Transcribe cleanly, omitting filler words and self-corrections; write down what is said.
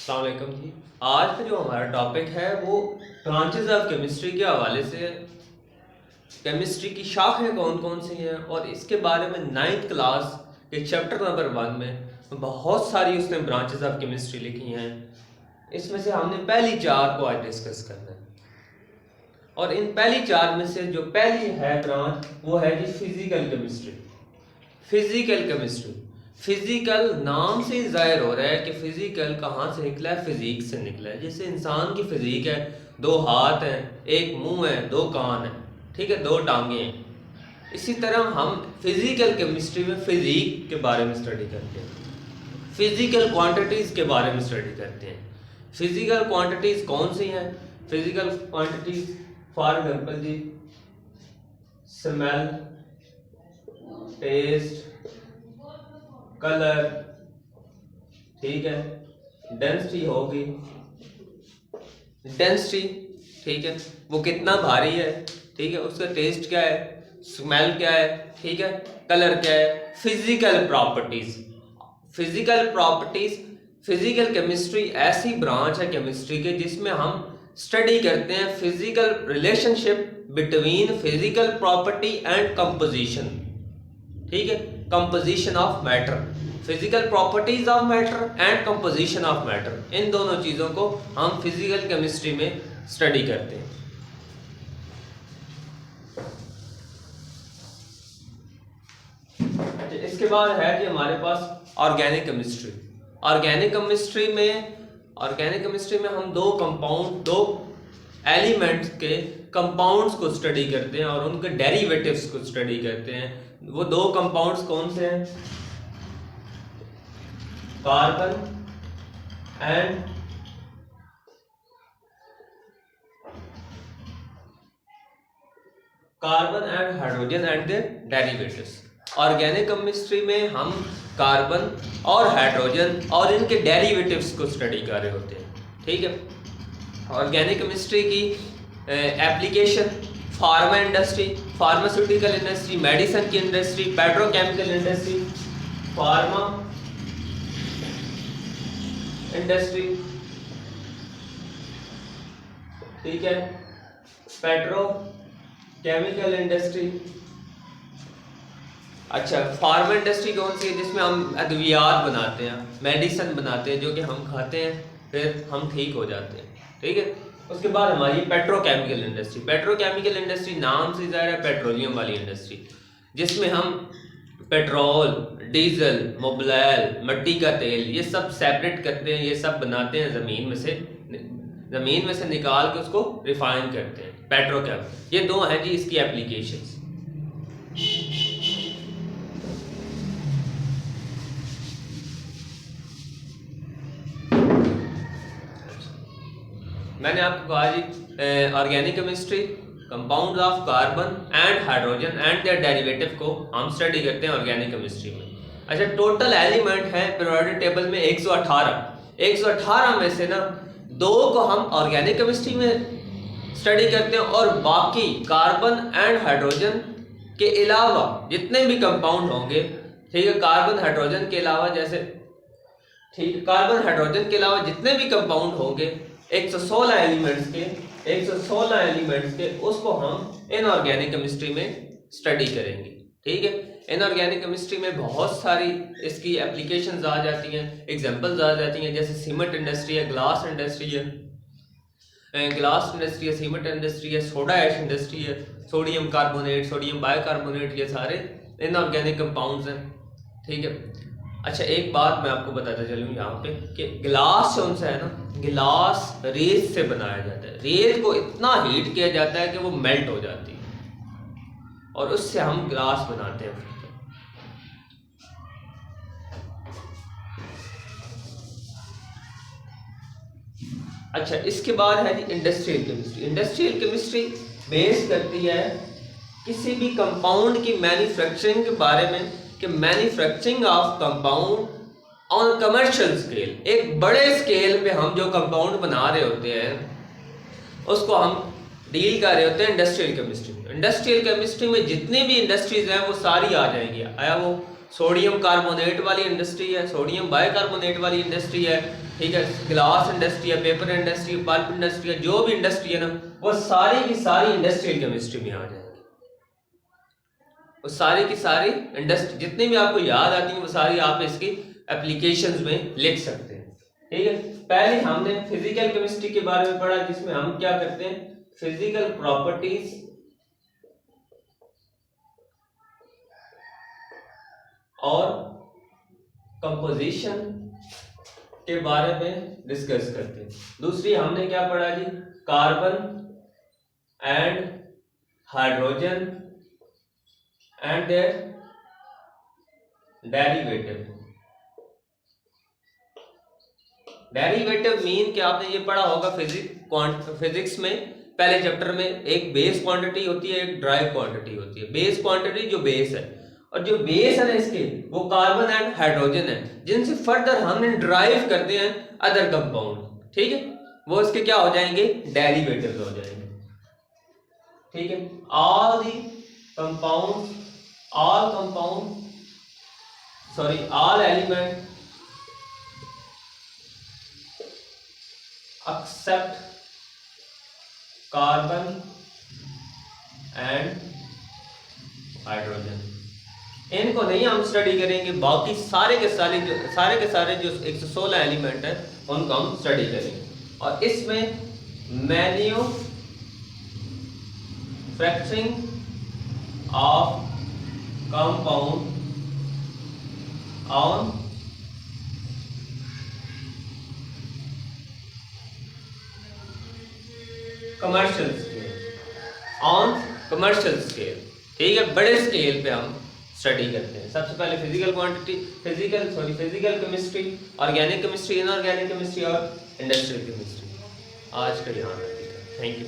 अस्सलाम वालेकुम जी। आज का जो हमारा टॉपिक है वो ब्रांचेस ऑफ केमिस्ट्री के हवाले से केमिस्ट्री की शाखें कौन कौन सी हैं और इसके बारे में 9th क्लास के चैप्टर नंबर 1 में बहुत सारी उसने ब्रांचेस ऑफ केमिस्ट्री लिखी हैं। इसमें से हमने पहली 4 को आज डिस्कस करना है और इन पहली 4 में से जो पहली है ब्रांच वो है जी physical chemistry. Physical chemistry, physical नाम से जाहिर हो रहा है कि फिजिकल कहाँ से निकला है, फिजिक्स से निकला है। जैसे इंसान की फिजिक है, 2 हाथ हैं, 1 मुंह है, 2 कान है, ठीक है, 2 टांगे हैं। इसी तरह हम फिजिकल केमिस्ट्री में फिजिक के बारे में स्टडी करते हैं, फिजिकल क्वांटिटीज के बारे में स्टडी करते हैं। फिजिकल क्वांटिटीज कौन सी हैं? फिजिकल क्वांटिटीज फॉर एग्जाम्पल जी स्मेल, टेस्ट, कलर, ठीक है, डेंसिटी होगी, डेंसिटी, ठीक है, वो कितना भारी है, ठीक है, उसका टेस्ट क्या है, स्मेल क्या है, ठीक है, कलर क्या है। Physical properties, physical properties, physical chemistry ऐसी ब्रांच है केमिस्ट्री के जिसमें हम स्टडी करते हैं physical relationship between physical property and composition, ठीक है, composition of matter, physical properties of matter and composition of matter, इन दोनों चीजों को हम फिजिकल केमिस्ट्री में स्टडी करते हैं। अच्छा, इसके बाद है कि हमारे पास ऑर्गेनिक केमिस्ट्री। ऑर्गेनिक केमिस्ट्री में हम दो एलिमेंट्स के कंपाउंड्स को स्टडी करते हैं और उनके डेरिवेटिव्स को स्टडी करते हैं। वो 2 कंपाउंड्स कौन से हैं? Carbon and hydrogen and their derivatives. Organic chemistry में हम कार्बन और हाइड्रोजन और इनके डेरिवेटिव्स को स्टडी कर रहे होते हैं, ठीक है। ऑर्गेनिक केमिस्ट्री की application pharma industry, pharmaceutical industry, medicine की industry, petrochemical industry, pharma industry, ठीक है, पेट्रोकेमिकल इंडस्ट्री। अच्छा, फार्मा इंडस्ट्री कौन सी है? जिसमें हम अद्वियात बनाते हैं, मेडिसिन बनाते हैं जो कि हम खाते हैं फिर हम ठीक हो जाते हैं, ठीक है। उसके बाद हमारी पेट्रोकेमिकल इंडस्ट्री। पेट्रोकेमिकल इंडस्ट्री नाम से ज़ाहिर है पेट्रोलियम वाली इंडस्ट्री, जिसमें हम पेट्रोल, डीजल, मोबिल, मिट्टी का तेल ये सब सेपरेट करते हैं, ये सब बनाते हैं ज़मीन में से निकाल के उसको रिफाइन करते हैं, पेट्रोकेमिकल। ये 2 हैं जी इसकी एप्लीकेशंस। मैंने आपको कहा जी organic chemistry, compound of carbon and hydrogen and their derivative को हम स्टडी करते हैं ऑर्गेनिक केमिस्ट्री में। अच्छा, टोटल एलिमेंट है पीरियोडिक टेबल में 118 में से ना 2 को हम ऑर्गेनिक केमिस्ट्री में स्टडी करते हैं और बाकी कार्बन एंड हाइड्रोजन के अलावा जितने भी कंपाउंड होंगे, ठीक है, कार्बन हाइड्रोजन के अलावा जैसे, ठीक, कार्बन हाइड्रोजन के अलावा जितने भी कंपाउंड होंगे 116 एलिमेंट्स के उसको हम इनऑर्गेनिक केमिस्ट्री में स्टडी करेंगे, ठीक है। इनऑर्गेनिक केमिस्ट्री में बहुत सारी इसकी एप्लीकेशंस आ जाती हैं, एग्जांपल्स आ जाती हैं, जैसे सीमेंट इंडस्ट्री है, ग्लास इंडस्ट्री है, सीमेंट इंडस्ट्री है, सोडा ऐश इंडस्ट्री है, सोडियम कार्बोनेट, सोडियम बाइकार्बोनेट, ये सारे इनऑर्गेनिक कंपाउंड्स हैं, ठीक है। अच्छा, एक बात मैं आपको बताता चलूँ यहाँ पे कि गिलास कौन सा है ना, गिलास रेत से बनाया जाता है। रेत को इतना हीट किया जाता है कि वो मेल्ट हो जाती है और उससे हम गिलास बनाते हैं। अच्छा, इसके बाद है जी industrial chemistry. Industrial chemistry base करती है किसी भी कंपाउंड की मैन्युफैक्चरिंग के बारे में, कि manufacturing of compound on commercial scale, एक बड़े स्केल पे हम जो कंपाउंड बना रहे होते हैं उसको हम डील कर रहे होते हैं इंडस्ट्रियल केमिस्ट्री में। इंडस्ट्रियल केमिस्ट्री में जितनी भी इंडस्ट्रीज हैं वो सारी आ जाएंगी। आया वो सोडियम कार्बोनेट वाली इंडस्ट्री है, सोडियम बाइकार्बोनेट वाली इंडस्ट्री है, ठीक है, ग्लास इंडस्ट्री है, पेपर इंडस्ट्री, पल्प इंडस्ट्री है, जो भी इंडस्ट्री है ना, वो सारी की सारी इंडस्ट्रियल केमिस्ट्री में आ जाएंगी। वो सारी की सारी इंडस्ट्री जितनी भी आपको याद आती है वो सारी आप इसकी एप्लीकेशंस में लिख सकते हैं, ठीक है। पहले हमने फिजिकल केमिस्ट्री के बारे में पढ़ा, जिसमें हम क्या करते हैं, फिजिकल प्रॉपर्टीज और कंपोजिशन के बारे में डिस्कस करते हैं। दूसरी हमने क्या पढ़ा जी, carbon and hydrogen and their derivative. Derivative mean कि आपने ये पढ़ा होगा फिजिक्स में पहले चैप्टर में, एक बेस क्वांटिटी होती है, एक ड्राइव क्वांटिटी होती है। बेस क्वांटिटी जो बेस है, और जो बेस है ना इसके, वो कार्बन एंड हाइड्रोजन है, जिनसे फर्दर हम ड्राइव करते हैं अदर कंपाउंड, ठीक है, वो इसके क्या हो जाएंगे, डेरिवेटिव्स हो जाएंगे, ठीक है। All element except carbon and hydrogen, इनको नहीं हम स्टडी करेंगे, बाकी सारे के सारे जो 116 एलिमेंट है उनको हम स्टडी करेंगे। और इसमें manufacturing of compound on commercial scale, ठीक है, बड़े स्केल पे हम स्टडी करते हैं। सबसे पहले physical chemistry, organic chemistry, inorganic chemistry और इंडस्ट्रियल केमिस्ट्री। आज का यहाँ तक, थैंक यू।